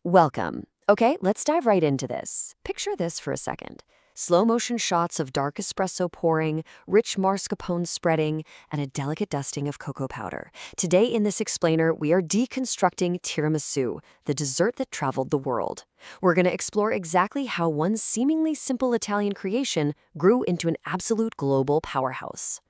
Welcome. Okay, let's dive right into this. Picture this for a second. Slow motion shots of dark espresso pouring, rich mascarpone spreading, and a delicate dusting of cocoa powder. Today in this explainer, we are deconstructing tiramisu, the dessert that traveled the world. We're going to explore exactly how one seemingly simple Italian creation grew into an absolute global powerhouse.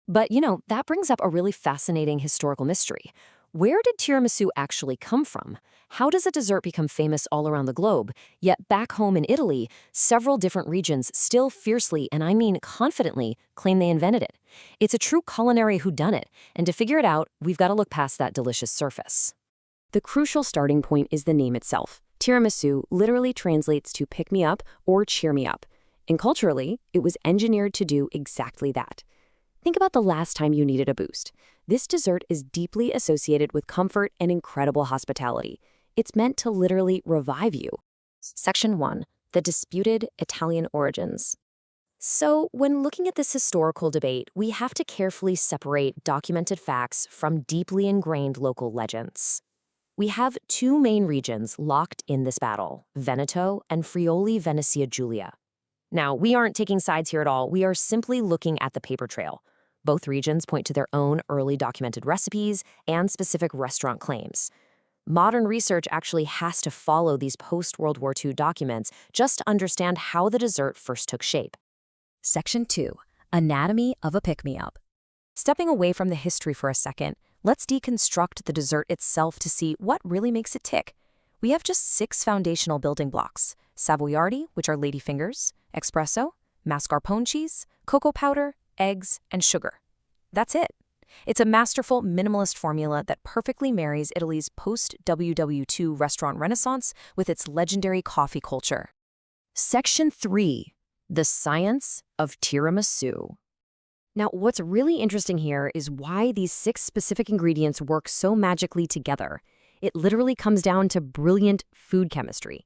But that brings up a really fascinating historical mystery. Where did tiramisu actually come from? How does a dessert become famous all around the globe, yet back home in Italy, several different regions still fiercely, and I mean confidently, claim they invented it? It's a true culinary whodunit, and to figure it out, we've got to look past that delicious surface. The crucial starting point is the name itself. Tiramisu literally translates to pick me up or cheer me up. And culturally, it was engineered to do exactly that. Think about the last time you needed a boost. This dessert is deeply associated with comfort and incredible hospitality. It's meant to literally revive you. Section 1. The disputed Italian origins. So, when looking at this historical debate, we have to carefully separate documented facts from deeply ingrained local legends. We have two main regions locked in this battle, Veneto and Friuli Venezia Giulia. Now, we aren't taking sides here at all. We are simply looking at the paper trail. Both regions point to their own early documented recipes and specific restaurant claims. Modern research actually has to follow these post-World War II documents just to understand how the dessert first took shape. Section 2. Anatomy of a pick-me-up. Stepping away from the history for a second, let's deconstruct the dessert itself to see what really makes it tick. We have just 6 foundational building blocks: Savoiardi, which are ladyfingers, espresso, mascarpone cheese, cocoa powder, eggs, and sugar. That's it. It's a masterful, minimalist formula that perfectly marries Italy's post-WW II restaurant renaissance with its legendary coffee culture. Section 3. The Science of Tiramisu. Now, what's really interesting here is why these 6 specific ingredients work so magically together. It literally comes down to brilliant food chemistry.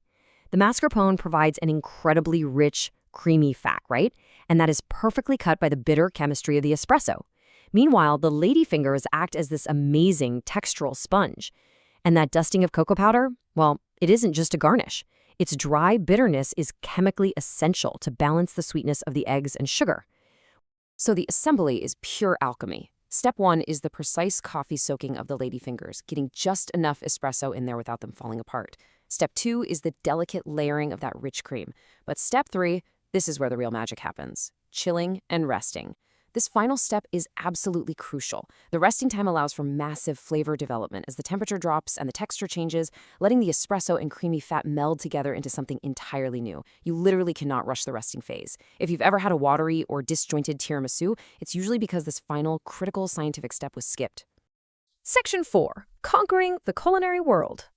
The mascarpone provides an incredibly rich, creamy fat, right? And that is perfectly cut by the bitter chemistry of the espresso. Meanwhile, the ladyfingers act as this amazing textural sponge. And that dusting of cocoa powder, well, it isn't just a garnish. Its dry bitterness is chemically essential to balance the sweetness of the eggs and sugar. So the assembly is pure alchemy. Step 1 is the precise coffee soaking of the ladyfingers, getting just enough espresso in there without them falling apart. Step 2 is the delicate layering of that rich cream. But step 3, this is where the real magic happens: chilling and resting. This final step is absolutely crucial. The resting time allows for massive flavor development as the temperature drops and the texture changes, letting the espresso and creamy fat meld together into something entirely new. You literally cannot rush the resting phase. If you've ever had a watery or disjointed tiramisu, it's usually because this final, critical scientific step was skipped. Section 4. Conquering the culinary world.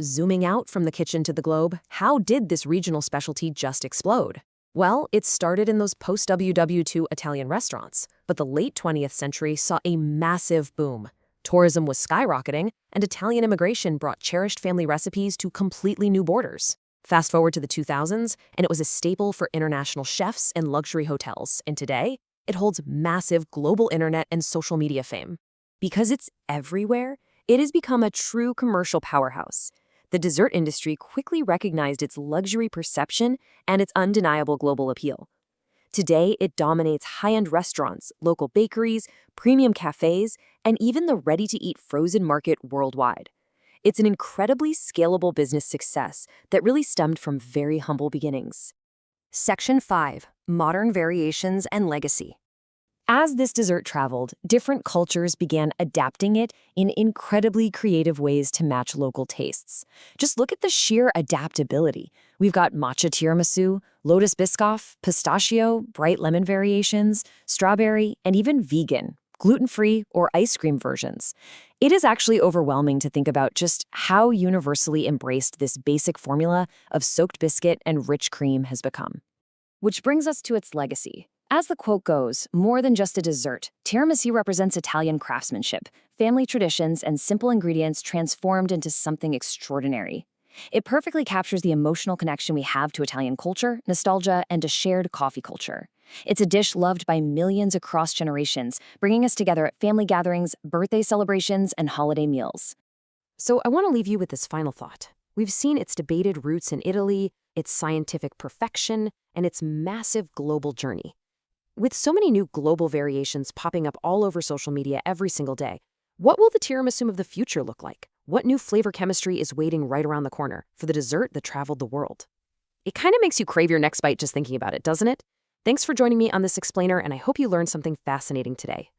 Zooming out from the kitchen to the globe, how did this regional specialty just explode? Well, it started in those post-WW II Italian restaurants, but the late 20th century saw a massive boom. Tourism was skyrocketing, and Italian immigration brought cherished family recipes to completely new borders. Fast forward to the 2000s, and it was a staple for international chefs and luxury hotels, and today, it holds massive global internet and social media fame. Because it's everywhere, it has become a true commercial powerhouse. The dessert industry quickly recognized its luxury perception and its undeniable global appeal. Today, it dominates high-end restaurants, local bakeries, premium cafés, and even the ready-to-eat frozen market worldwide. It's an incredibly scalable business success that really stemmed from very humble beginnings. Section 5. Modern Variations and Legacy. As this dessert traveled, different cultures began adapting it in incredibly creative ways to match local tastes. Just look at the sheer adaptability. We've got Matcha Tiramisu, Lotus Biscoff, pistachio, bright lemon variations, strawberry, and even vegan, gluten-free, or ice cream versions. It is actually overwhelming to think about just how universally embraced this basic formula of soaked biscuit and rich cream has become. Which brings us to its legacy. As the quote goes, more than just a dessert, tiramisu represents Italian craftsmanship, family traditions, and simple ingredients transformed into something extraordinary. It perfectly captures the emotional connection we have to Italian culture, nostalgia, and a shared coffee culture. It's a dish loved by millions across generations, bringing us together at family gatherings, birthday celebrations, and holiday meals. So I want to leave you with this final thought. We've seen its debated roots in Italy, its scientific perfection, and its massive global journey. With so many new global variations popping up all over social media every single day, what will the tiramisu of the future look like? What new flavor chemistry is waiting right around the corner for the dessert that traveled the world? It kind of makes you crave your next bite just thinking about it, doesn't it? Thanks for joining me on this explainer, and I hope you learned something fascinating today.